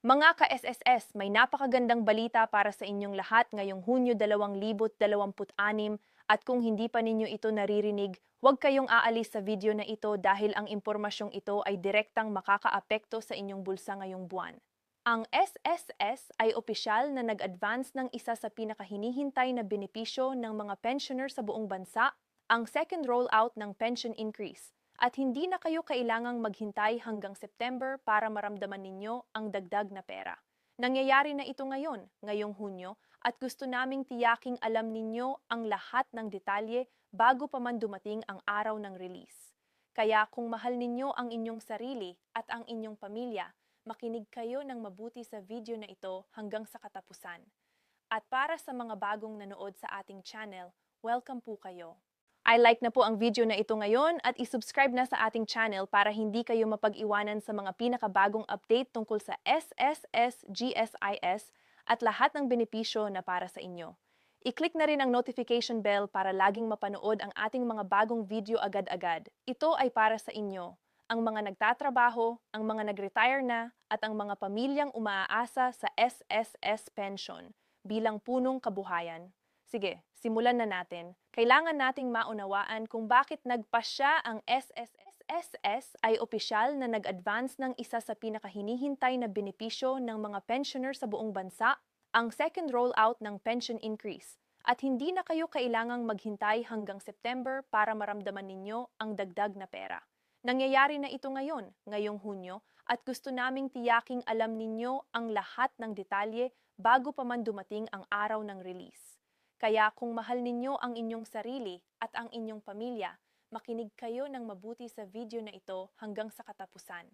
Mga ka-SSS, may napakagandang balita para sa inyong lahat ngayong Hunyo 2026 at kung hindi pa ninyo ito naririnig, huwag kayong aalis sa video na ito dahil ang impormasyong ito ay direktang makakaapekto sa inyong bulsa ngayong buwan. Ang SSS ay opisyal na nag-advance ng isa sa pinakahinihintay na benepisyo ng mga pensioner sa buong bansa, ang second rollout ng pension increase. At hindi na kayo kailangang maghintay hanggang September para maramdaman ninyo ang dagdag na pera. Nangyayari na ito ngayon, ngayong Hunyo, at gusto naming tiyaking alam ninyo ang lahat ng detalye bago pa man dumating ang araw ng release. Kaya kung mahal ninyo ang inyong sarili at ang inyong pamilya, makinig kayo ng mabuti sa video na ito hanggang sa katapusan. At para sa mga bagong nanood sa ating channel, welcome po kayo. I-like na po ang video na ito ngayon at isubscribe na sa ating channel para hindi kayo mapag-iwanan sa mga pinakabagong update tungkol sa SSS, GSIS at lahat ng benepisyo na para sa inyo. I-click na rin ang notification bell para laging mapanood ang ating mga bagong video agad-agad. Ito ay para sa inyo, ang mga nagtatrabaho, ang mga nag-retire na, at ang mga pamilyang umaasa sa SSS pension bilang punong kabuhayan. Sige, simulan na natin. Kailangan nating maunawaan kung bakit nagpasya ang SSS ay opisyal na nag-advance ng isa sa pinakahinihintay na benepisyo ng mga pensioner sa buong bansa, ang second rollout ng pension increase. At hindi na kayo kailangang maghintay hanggang September para maramdaman ninyo ang dagdag na pera. Nangyayari na ito ngayon, ngayong Hunyo, at gusto naming tiyaking alam ninyo ang lahat ng detalye bago pa man dumating ang araw ng release. Kaya kung mahal ninyo ang inyong sarili at ang inyong pamilya, makinig kayo ng mabuti sa video na ito hanggang sa katapusan.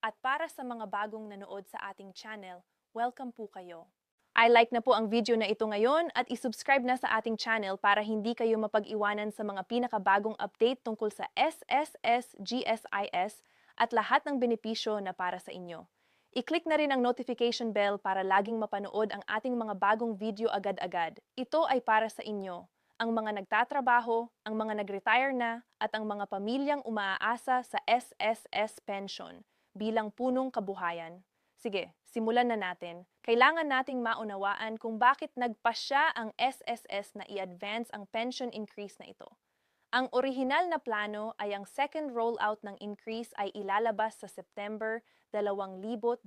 At para sa mga bagong nanood sa ating channel, welcome po kayo. I-like na po ang video na ito ngayon at isubscribe na sa ating channel para hindi kayo mapag-iwanan sa mga pinakabagong update tungkol sa SSS, GSIS at lahat ng benepisyo na para sa inyo. I-click na rin ang notification bell para laging mapanood ang ating mga bagong video agad-agad. Ito ay para sa inyo, ang mga nagtatrabaho, ang mga nag-retire na, at ang mga pamilyang umaasa sa SSS pension bilang punong kabuhayan. Sige, simulan na natin. Kailangan nating maunawaan kung bakit nagpasya ang SSS na i-advance ang pension increase na ito. Ang orihinal na plano ay ang second rollout ng increase ay ilalabas sa September 2026.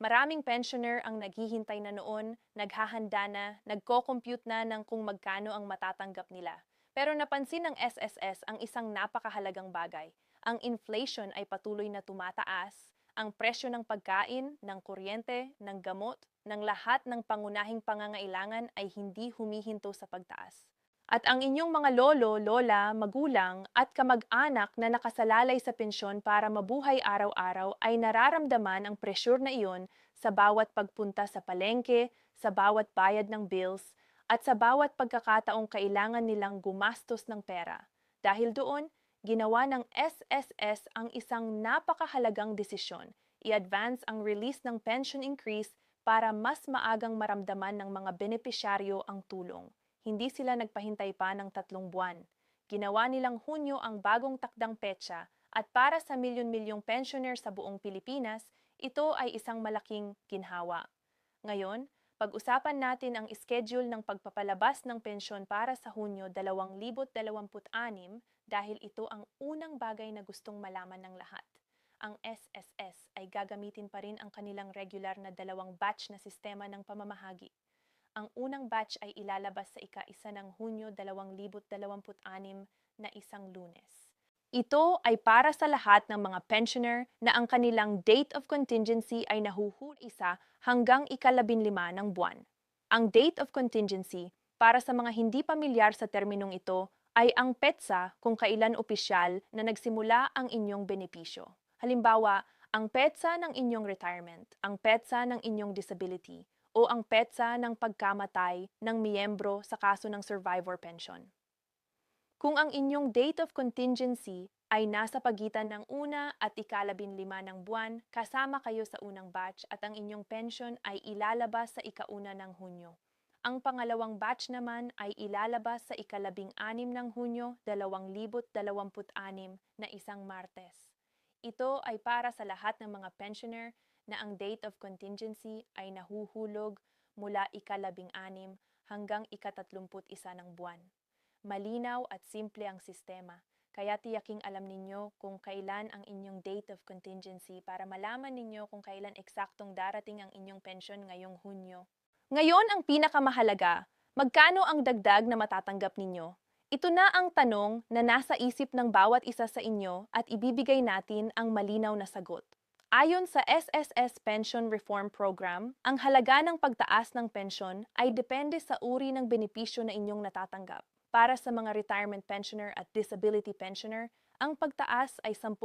Maraming pensioner ang naghihintay na noon, naghahanda na, nagko-compute na ng kung magkano ang matatanggap nila. Pero napansin ng SSS ang isang napakahalagang bagay. Ang inflation ay patuloy na tumataas, ang presyo ng pagkain, ng kuryente, ng gamot, ng lahat ng pangunahing pangangailangan ay hindi humihinto sa pagtaas. At ang inyong mga lolo, lola, magulang at kamag-anak na nakasalalay sa pensyon para mabuhay araw-araw ay nararamdaman ang presyur na iyon sa bawat pagpunta sa palengke, sa bawat bayad ng bills, at sa bawat pagkakataong kailangan nilang gumastos ng pera. Dahil doon, ginawa ng SSS ang isang napakahalagang desisyon, i-advance ang release ng pension increase para mas maagang maramdaman ng mga benepisyaryo ang tulong. Hindi sila nagpahintay pa ng 3 buwan. Ginawa nilang Hunyo ang bagong takdang petsa at para sa milyon-milyong pensioner sa buong Pilipinas, ito ay isang malaking ginhawa. Ngayon, pag-usapan natin ang schedule ng pagpapalabas ng pensyon para sa Hunyo 2026 dahil ito ang unang bagay na gustong malaman ng lahat. Ang SSS ay gagamitin pa rin ang kanilang regular na 2 batch na sistema ng pamamahagi. Ang unang batch ay ilalabas sa ika-1 ng Hunyo 2026 na isang Lunes. Ito ay para sa lahat ng mga pensioner na ang kanilang date of contingency ay nahuhuli 1 hanggang ika-15 ng buwan. Ang date of contingency, para sa mga hindi pamilyar sa terminong ito, ay ang petsa kung kailan opisyal na nagsimula ang inyong benepisyo. Halimbawa, ang petsa ng inyong retirement, ang petsa ng inyong disability, o ang petsa ng pagkamatay ng miyembro sa kaso ng survivor pension. Kung ang inyong date of contingency ay nasa pagitan ng 1 at ika-15 ng buwan, kasama kayo sa unang batch at ang inyong pension ay ilalabas sa ika-1 ng Hunyo. Ang pangalawang batch naman ay ilalabas sa ika-16 ng Hunyo 2026 na isang Martes. Ito ay para sa lahat ng mga pensioner na ang date of contingency ay nahuhulog mula ika-11 hanggang ika-31 ng buwan. Malinaw at simple ang sistema, kaya tiyaking alam ninyo kung kailan ang inyong date of contingency para malaman ninyo kung kailan eksaktong darating ang inyong pensyon ngayong Hunyo. Ngayon ang pinakamahalaga, magkano ang dagdag na matatanggap ninyo? Ito na ang tanong na nasa isip ng bawat isa sa inyo at ibibigay natin ang malinaw na sagot. Ayon sa SSS Pension Reform Program, ang halaga ng pagtaas ng pensyon ay depende sa uri ng benepisyo na inyong natatanggap. Para sa mga retirement pensioner at disability pensioner, ang pagtaas ay 10%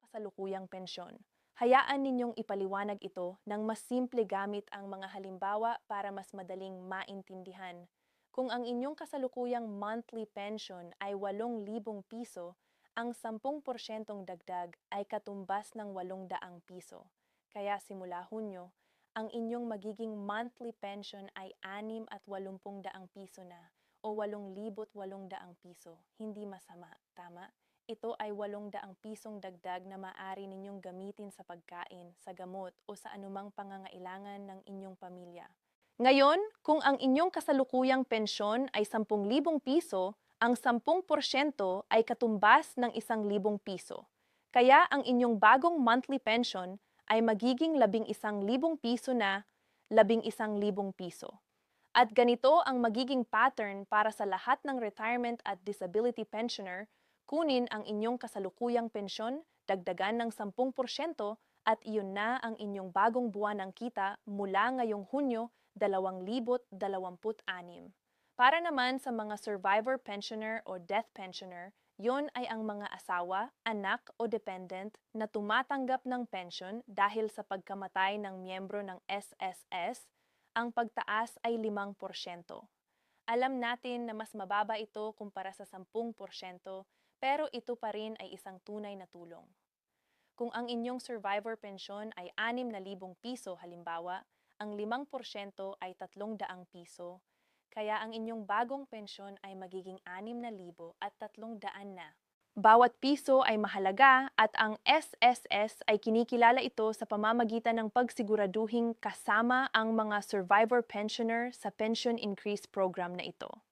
sa lukuyang pensyon. Hayaan ninyong ipaliwanag ito ng mas simple gamit ang mga halimbawa para mas madaling maintindihan. Kung ang inyong kasalukuyang monthly pension ay 8,000 piso, ang 10% dagdag ay katumbas ng 800 piso. Kaya simula Hunyo, ang inyong magiging monthly pension ay 6,80 piso na o 8,800 piso. Hindi masama, tama? Ito ay 800 pisong dagdag na maaari ninyong gamitin sa pagkain, sa gamot o sa anumang pangangailangan ng inyong pamilya. Ngayon, kung ang inyong kasalukuyang pensyon ay 10,000 piso, ang 10% ay katumbas ng 1,000 piso. Kaya ang inyong bagong monthly pension ay magiging 11,000 piso na 11,000 piso. At ganito ang magiging pattern para sa lahat ng retirement at disability pensioner, kunin ang inyong kasalukuyang pensyon, dagdagan ng 10% at iyon na ang inyong bagong buwan ng kita mula ngayong Hunyo 2026. Para naman sa mga survivor pensioner o death pensioner, yon ay ang mga asawa, anak o dependent na tumatanggap ng pension dahil sa pagkamatay ng miyembro ng SSS, ang pagtaas ay 5%. Alam natin na mas mababa ito kumpara sa 10%, pero ito pa rin ay isang tunay na tulong. Kung ang inyong survivor pension ay 6,000 piso halimbawa, ang 5% ay 300 piso, kaya ang inyong bagong pensyon ay magiging 6,300 na. Bawat piso ay mahalaga at ang SSS ay kinikilala ito sa pamamagitan ng pagsiguraduhing kasama ang mga survivor pensioner sa pension increase program na ito.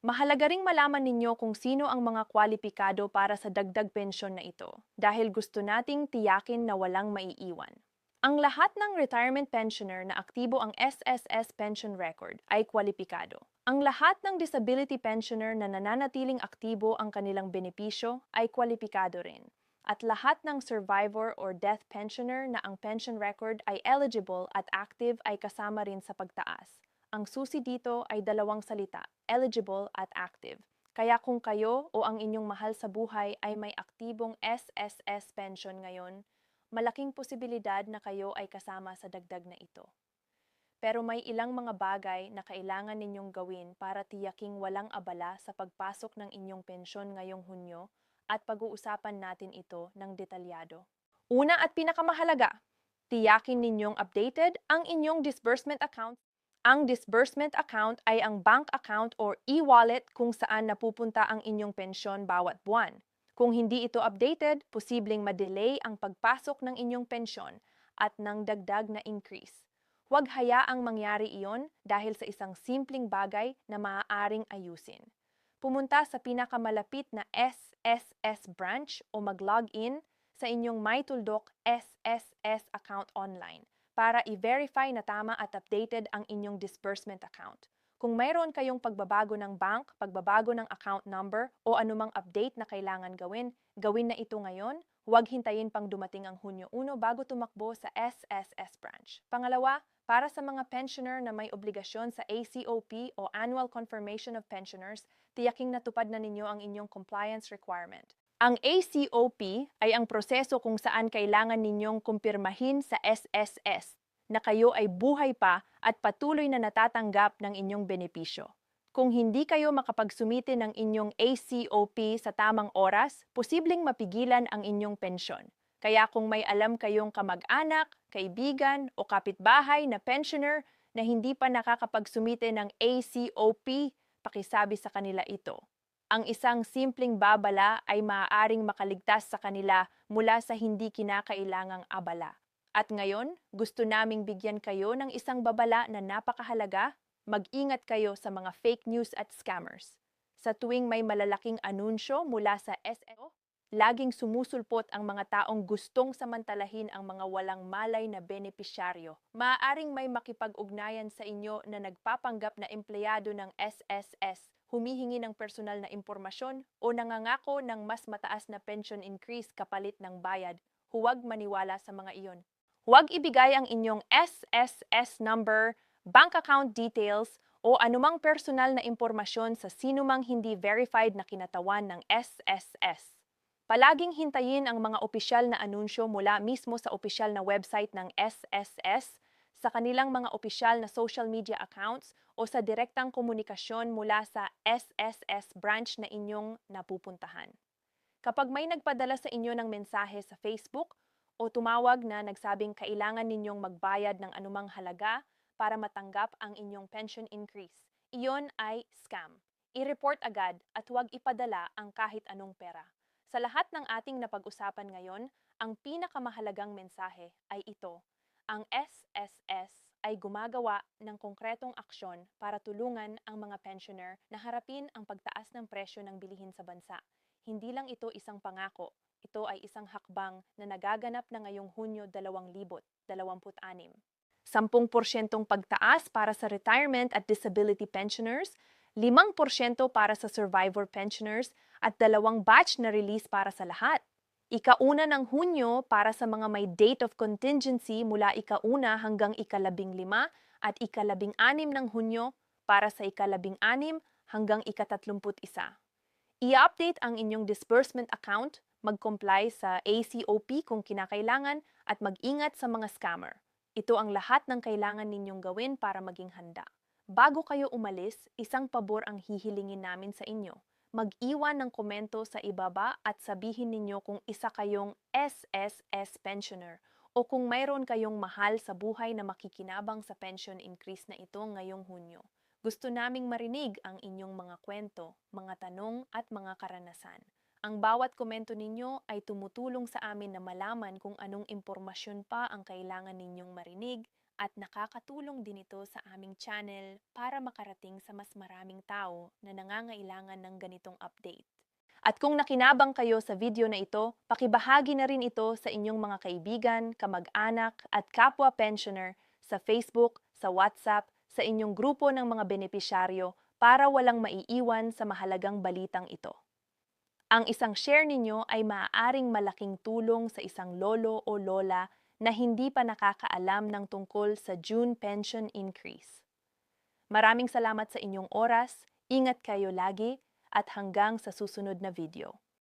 Mahalaga ring malaman ninyo kung sino ang mga kwalipikado para sa dagdag pensyon na ito dahil gusto nating tiyakin na walang maiiwan. Ang lahat ng retirement pensioner na aktibo ang SSS pension record ay kwalipikado. Ang lahat ng disability pensioner na nananatiling aktibo ang kanilang benepisyo ay kwalipikado rin. At lahat ng survivor or death pensioner na ang pension record ay eligible at active ay kasama rin sa pagtaas. Ang susi dito ay dalawang salita, eligible at active. Kaya kung kayo o ang inyong mahal sa buhay ay may aktibong SSS pension ngayon, malaking posibilidad na kayo ay kasama sa dagdag na ito. Pero may ilang mga bagay na kailangan ninyong gawin para tiyaking walang abala sa pagpasok ng inyong pensyon ngayong Hunyo at pag-uusapan natin ito ng detalyado. Una at pinakamahalaga, tiyakin ninyong updated ang inyong disbursement account. Ang disbursement account ay ang bank account or e-wallet kung saan napupunta ang inyong pensyon bawat buwan. Kung hindi ito updated, posibleng ma-delay ang pagpasok ng inyong pensyon at ng dagdag na increase. Huwag hayaang mangyari iyon dahil sa isang simpleng bagay na maaaring ayusin. Pumunta sa pinakamalapit na SSS branch o mag-login sa inyong MyTuldok SSS account online para i-verify na tama at updated ang inyong disbursement account. Kung mayroon kayong pagbabago ng bank, pagbabago ng account number o anumang update na kailangan gawin, gawin na ito ngayon. Huwag hintayin pang dumating ang Hunyo 1 bago tumakbo sa SSS branch. Pangalawa, para sa mga pensioner na may obligasyon sa ACOP o Annual Confirmation of Pensioners, tiyaking natupad na ninyo ang inyong compliance requirement. Ang ACOP ay ang proseso kung saan kailangan ninyong kumpirmahin sa SSS na kayo ay buhay pa at patuloy na natatanggap ng inyong benepisyo. Kung hindi kayo makapagsumite ng inyong ACOP sa tamang oras, posibleng mapigilan ang inyong pensyon. Kaya kung may alam kayong kamag-anak, kaibigan o kapitbahay na pensioner na hindi pa nakakapagsumite ng ACOP, pakisabi sa kanila ito. Ang isang simpleng babala ay maaaring makaligtas sa kanila mula sa hindi kinakailangang abala. At ngayon, gusto naming bigyan kayo ng isang babala na napakahalaga. Mag-ingat kayo sa mga fake news at scammers. Sa tuwing may malalaking anunsyo mula sa SSO, laging sumusulpot ang mga taong gustong samantalahin ang mga walang malay na benepisyaryo. Maaaring may makipag-ugnayan sa inyo na nagpapanggap na empleyado ng SSS, humihingi ng personal na impormasyon o nangangako ng mas mataas na pension increase kapalit ng bayad. Huwag maniwala sa mga iyon. Huwag ibigay ang inyong SSS number, bank account details, o anumang personal na impormasyon sa sinumang hindi verified na kinatawan ng SSS. Palaging hintayin ang mga opisyal na anunsyo mula mismo sa opisyal na website ng SSS, sa kanilang mga opisyal na social media accounts o sa direktang komunikasyon mula sa SSS branch na inyong napupuntahan. Kapag may nagpadala sa inyo ng mensahe sa Facebook o tumawag na nagsabing kailangan ninyong magbayad ng anumang halaga para matanggap ang inyong pension increase, iyon ay scam. I-report agad at huwag ipadala ang kahit anong pera. Sa lahat ng ating napag-usapan ngayon, ang pinakamahalagang mensahe ay ito. Ang SSS ay gumagawa ng konkretong aksyon para tulungan ang mga pensioner na harapin ang pagtaas ng presyo ng bilihin sa bansa. Hindi lang ito isang pangako, ito ay isang hakbang na nagaganap na ngayong Hunyo 2026. 10% pagtaas para sa retirement at disability pensioners, 5% para sa survivor pensioners, at 2 batch na release para sa lahat. Ika-1 ng Hunyo para sa mga may date of contingency mula ika-1 hanggang ika-15 at ika-16 ng Hunyo para sa ika-16 hanggang ika-31. I-update ang inyong disbursement account, mag-comply sa ACOP kung kinakailangan, at mag-ingat sa mga scammer. Ito ang lahat ng kailangan ninyong gawin para maging handa. Bago kayo umalis, isang pabor ang hihilingin namin sa inyo. Mag-iwan ng komento sa ibaba at sabihin ninyo kung isa kayong SSS pensioner o kung mayroon kayong mahal sa buhay na makikinabang sa pension increase na ito ngayong Hunyo. Gusto naming marinig ang inyong mga kwento, mga tanong at mga karanasan. Ang bawat komento ninyo ay tumutulong sa amin na malaman kung anong impormasyon pa ang kailangan ninyong marinig at nakakatulong din ito sa aming channel para makarating sa mas maraming tao na nangangailangan ng ganitong update. At kung nakinabang kayo sa video na ito, pakibahagi na rin ito sa inyong mga kaibigan, kamag-anak at kapwa pensioner sa Facebook, sa WhatsApp, sa inyong grupo ng mga benepisyaryo para walang maiiwan sa mahalagang balitang ito. Ang isang share ninyo ay maaaring malaking tulong sa isang lolo o lola na hindi pa nakakaalam ng tungkol sa June pension increase. Maraming salamat sa inyong oras, ingat kayo lagi, at hanggang sa susunod na video.